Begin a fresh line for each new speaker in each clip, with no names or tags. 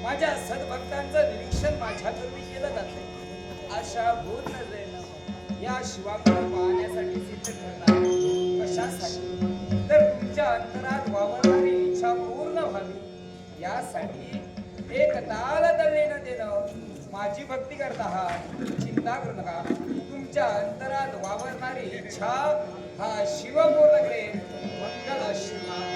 माझ्या सद्भक्तांचं निरीक्षण माझ्याकडून केलं जाते. अशा भूत नजरेनं या शिवाकडे पाहण्यासाठी सिद्ध ठरणार. कशासाठी? तर तुमच्या अंतरात वावरणारी इच्छा पूर्ण व्हावी यासाठी एक ताल तळलेलं देणं. माझी भक्ती करता आहात, चिंता करू नका. तुमच्या अंतरात वावरणारी इच्छा हा शिव पूर्ण करेल. मंगल आशीर्वाद.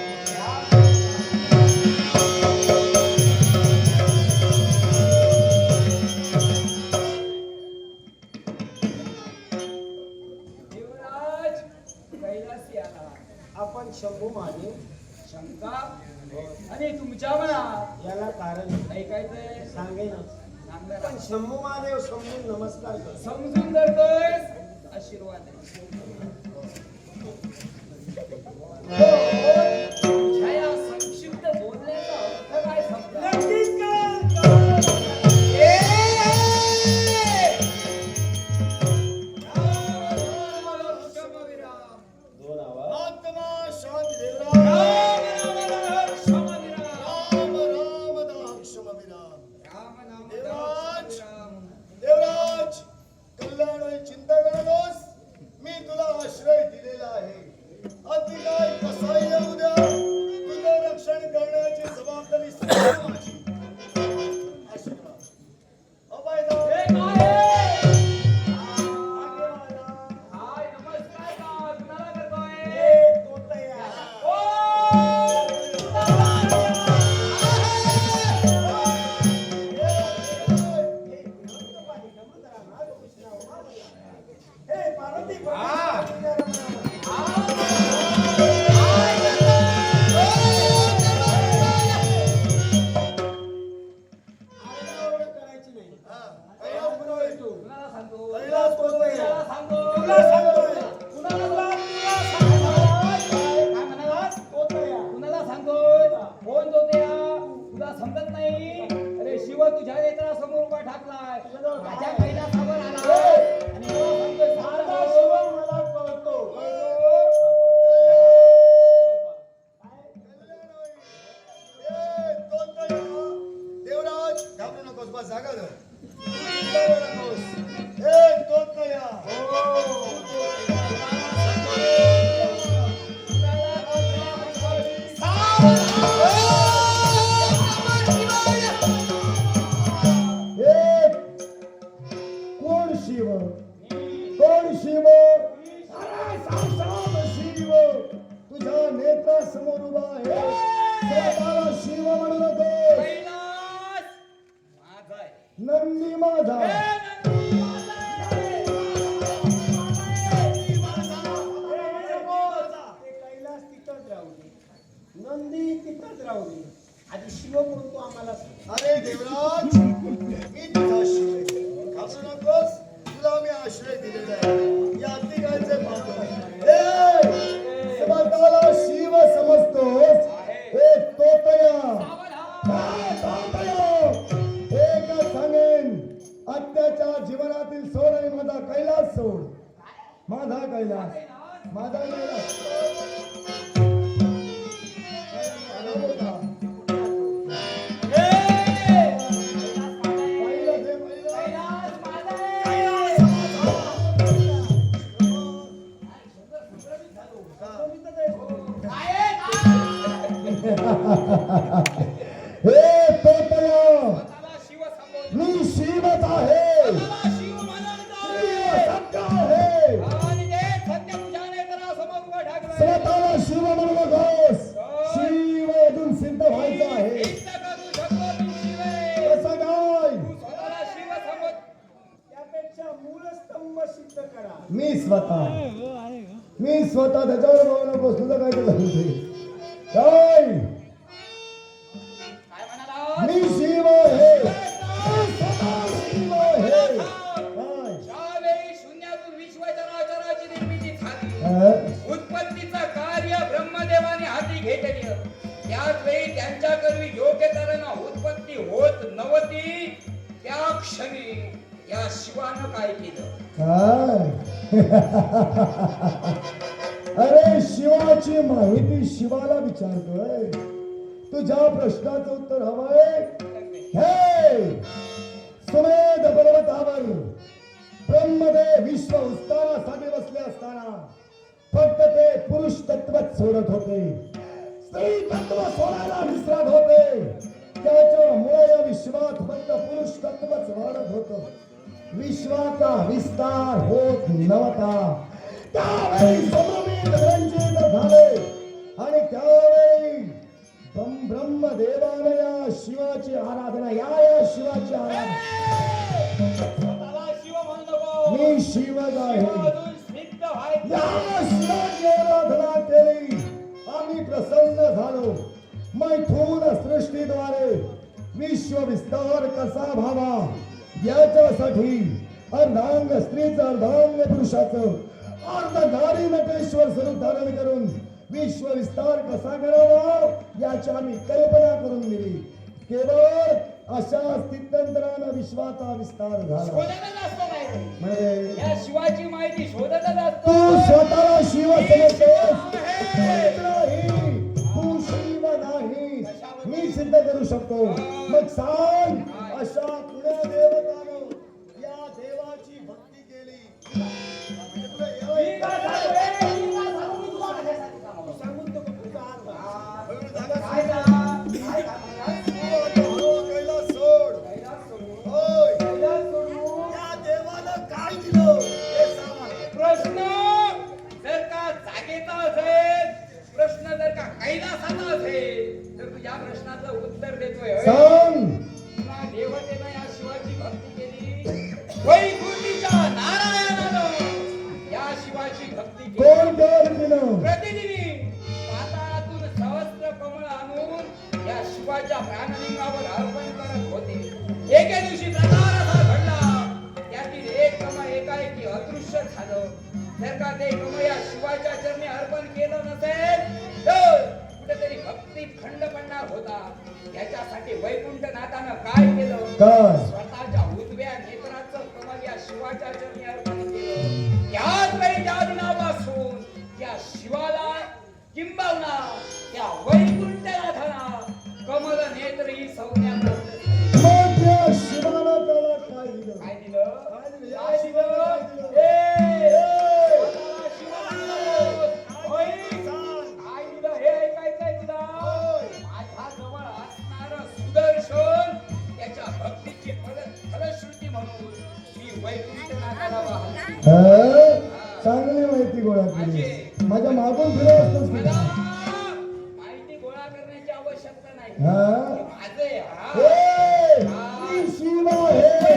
आपण शंभू महादेव
शंका आणि तुमच्या मनात
याला कारण
ऐकायचंय
सांगेन. पण शंभू महादेव समजून नमस्कार कर.
समजून करतोय. आशीर्वाद छाया संक्षिप्त बोलण्याचा अर्थ काय समजा.
नंदी माझा कैलास तिथंच राहू दे, नंदी तिथंच राहू दे. आधी शिव म्हणून तो आम्हाला.
अरे देवराज, मी तुझा शिव घाबरू नकोस. तुला मी आश्रय दिलेला आहे. या तिघांचे स्वतःला शिव समजतोस. हे तोतया आत्याच्या जीवनातील सोड आणि माझा कैलास सोड. माझा कैलास, माझा कैलास. हे तोतया, मी शिवच आहे. स्वतःला शिव म्हणू नकोस. स्वतः त्याच्यावर बघू नकोस तुझं काय ते सांगते काय
काय म्हणाला
मी शिव आहे स्वतः शिव आहे काय?
ज्यावेळी शून्यातून विश्वचराचराची निर्मिती झाली
हा?
उत्पत्तीचं कार्य ब्रह्मदेवाने हाती घेतली त्याच वेळी त्यांच्याकरवी योग्य तऱ्हेनं उत्पत्ती होत नव्हती त्या क्षणी या शिवानं काय केलं
काय अरे शिवाची माहिती शिवाला विचारतोय तुझ्या प्रश्नाचं उत्तर हवंय हे सुमेध पर्वतावर ब्रह्मदेव विश्व उस्तारासाठी बसले असताना फक्त ते पुरुष तत्वच सोडत होते स्त्री तत्व सोडायला विसरत होते त्याच्यामुळे या विश्वात फक्त पुरुष तत्वच वाढत होत विश्वाचा विस्तार होत नव्हता त्यावेळी समवेत रंजित झाले आणि त्यावेळी ब्रह्मदेवाने या शिवाची आराधना या शिवाची आराधना
स्वतःला शिव म्हणू नको.
मी शिवच आहे
शिवातून सिद्ध व्हायचं.
या शिवाची आराधना केली आम्ही प्रसन्न झालो मैथून सृष्टीद्वारे विश्व विस्तार कसा व्हावा याच्यासाठी अर्धांग स्त्रीचं अर्धांग पुरुषाचं अर्ध नारी नटेश्वर स्वरूप धारण करून विश्व विस्तार कसा करावा याची आम्ही कल्पना करून दिली केवळ अशा स्थित्यंतरानं विश्वाचा विस्तार झाला
शोधतच असतो काय
म्हणजे
या शिवाची माहिती शोधतच
तू
असतो
स्वतःला शिव समजतोस
आहे.
नाही तू शिव नाही मी सिद्ध करू शकतो मग सांग अशा कुण्या देवतानं या देवाची भक्ती केली
मी का सांगू? मी का सांगू? मी तुला कशासाठी सांगू?
सांगून तो तुझा हात
काय का? काय का?
कैलास सोड
कैलास सोडू.
होय
कैलास सोडू.
या देवानं काय दिलं हे सांग
प्रश्न जर का जागेचा असेल प्रश्न जर का कैलासाचा असेल तर तू या प्रश्नाचं उत्तर देतोय होय?
सांग
पुन्हा देवतेनं या शिवाची भक्ती केली वैकुंठीच्या नारायणानं या शिवाची भक्ती केली
कोण कर दिलं
प्रतिदिनी पाताळातून सहस्त्र कमळ आणून या शिवाच्या प्राणलिंगावर अर्पण करत होते एके दिवशी प्रकार असा घडला त्यातील एक कमळ एकाएकी अदृश्य झालं जर का ते कमळ या शिवाच्या चरणी अर्पण केलं नसेल तर कुठेतरी भक्ती खंड पडणार होता याच्यासाठी वैकुंठनाथानं काय केलं
काय
स्वतःच्या उजव्या नेत्राचं कमल या शिवाच्या चरणी अर्पण केलं याच वेळी त्या दिनापासून त्या शिवाला किंबहुना त्या वैकुंठनाथाला कमल नेत्र ही संज्ञा प्राप्त झाली.
मग त्या शिवानं त्याला काय दिलं
काय दिलं
काय दिलं?
काय दिलं
काय
स्वतःला शिव म्हणलं. होय. काय दिलं हे ऐकायचंय तुला माझ्या जवळ असणारं सुदर्शन त्याच्या भक्तीची फलश्रुती म्हणून मी वैकुंठनाथाला वाहन
हा? चांगली माहिती गोळा केली माझ्या मागून फिरत असतोस की
मला
काय?
माहिती गोळा करण्याची आवश्यकता नाही
हा?
हे माझे हा
ए, मी शिव आहे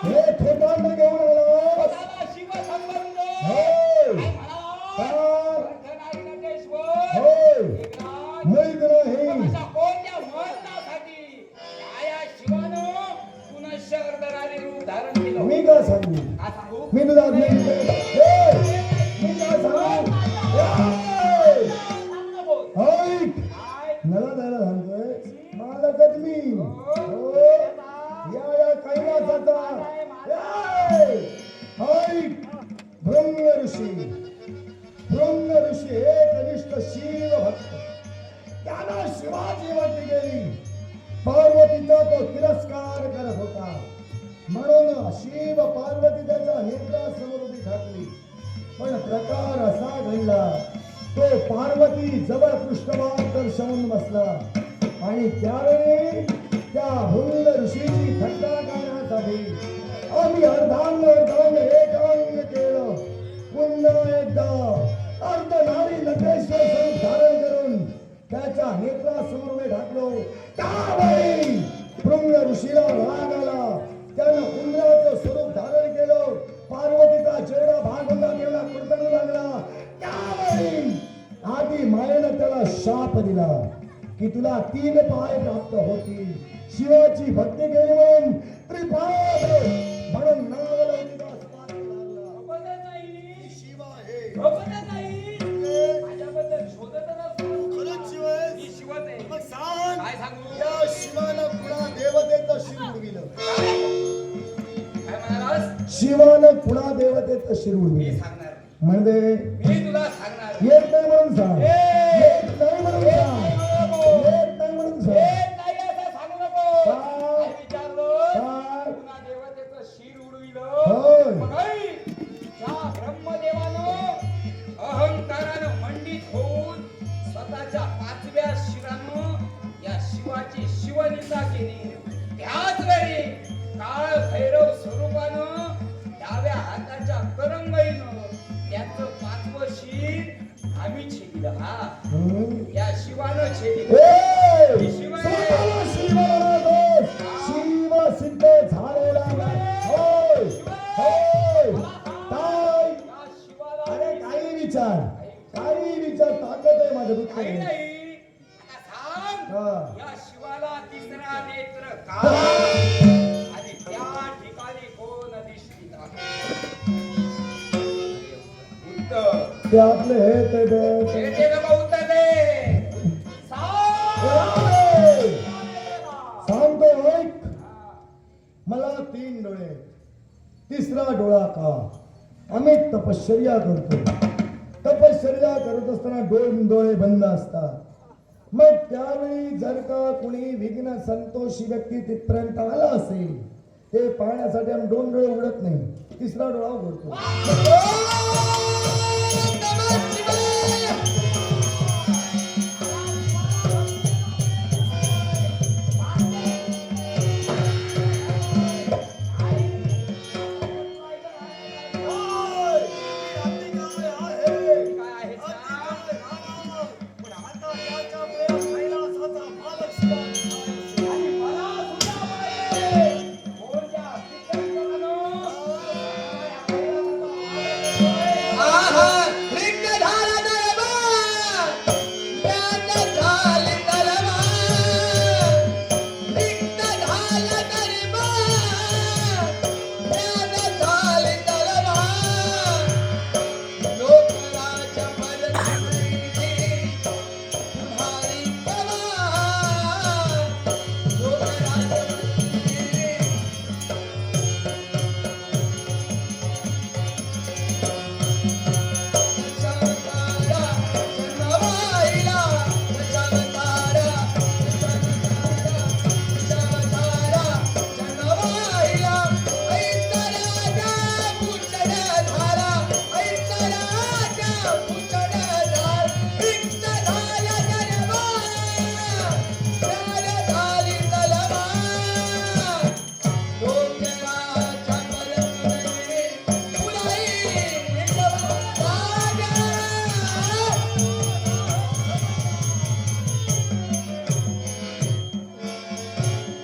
हे ठोकांना घेऊन आलो
स्वतःला शिव संबंध
होय.
काय म्हणाला?
काय?
अर्धनारी नटेश्वर
होय.
एकनाथ
माहित नाही
पण अशा कोणत्या महत्वासाठी या शिवानं पुनश्च अर्धनारी रूप धारण केलं
मी का सांगू
का सांगू
मी तुझा आज्ञा मी काय सांगू ए,
सांग ना बोल.
ऐक
काय?
मला द्यायला सांगतोय मालकच मी हो या कैलासाचा ए, ऐक भृंग ऋषी हे कनिष्ठ शिव भक्त त्यानं शिवाची भक्ती केली पार्वतीचा तो तिरस्कार करत होता म्हणून शिव पार्वती त्याच्या नेत्रासमोर उभी ठाकली पण प्रकार असा घडला तो पार्वती जवळ पृष्ठभाग दर्शवून बसला आणि त्यावेळी त्या भृंग ऋषीची थट्टा करण्यासाठी आम्ही अर्धांग एकांग केलं पुन्हा एकदा अर्धनारी नटेश्वर स्वरूप धारण करून त्याच्या नेत्रासमोर उभे ठाकलो त्यावेळी भृंग ऋषीला राग आला त्यानं उंदराचं स्वरूप धारण केलं पार्वतीचा जेवढा भाग होता तेवढा शिवानं त्याला शाप दिला की तुला 3 पाय प्राप्त होतील. शिवाची भक्ती केली म्हणून त्रिपाद म्हणून नाव लौकिकास मार्ग लागला.
झोपतच नाही.
शिव आहे.
झोपतच नाही. माझ्याबद्दल शोधत नसतो.
खरंच शिव आहे?
मी शिवच आहे.
मग सांग,
काय सांगू?
या शिवानं पुन्हा देवतेचं शिर उडविलं.
काय म्हणालास?
शिवानं पुन्हा देवतेचं शिर
मी
उडविलं.
सांगणार.
म्हणजे
मी तुला सांगणार.
येत नाही म्हणून सांग.
ए!
येत नाही म्हणून सांग. येत नाही म्हणून सांग.
ए, नाही असं सांगू नको.
काय?
काय विचारलं?
काय?
पुन्हा देवतेचं शिर उडविलं.
होय.
मग ऐ, त्या ब्रह्मदेवानं अहंकारानं मंडित होऊन स्वतःच्या 5व्या शिरानं या शिवाची शिवनिंदा केली. त्याच वेळी काळ भैरव स्वरूपानं डाव्या हाताच्या करंगईनं त्याचं 5वं शिर आम्ही छेदिलं. हा, या शिवानं छेदिलं.
ए!
शिव आहे.
स्वतःला शिव म्हणतो. शिव सिद्ध झालेला नाही. होय. होय. काय?
या शिवाला
अरे काही विचार ताकद आहे माझ्या
काही
दुःखात.
नाही. आता सांग,
हा.
या शिवाला 3रा नेत्र का आणि त्या ठिकाणी कोण अधिष्ठित आहे? उत्तर
ते आपले हे ते दे.
हे दे बाबा, उत्तर दे. सांग.
ए! सांगतो ऐक. मला 3 डोळे, 3रा डोळा का? आम्ही तपश्चर्या करतो. तपश्चर्या करत असताना 2 डोळे बंद असतात. मग त्यावेळी जर का कुणी विघ्न संतोषी व्यक्ती तिथपर्यंत आला असेल, ते पाहण्यासाठी आम्ही 2 डोळे उघडत नाही, 3रा डोळा उघडतो.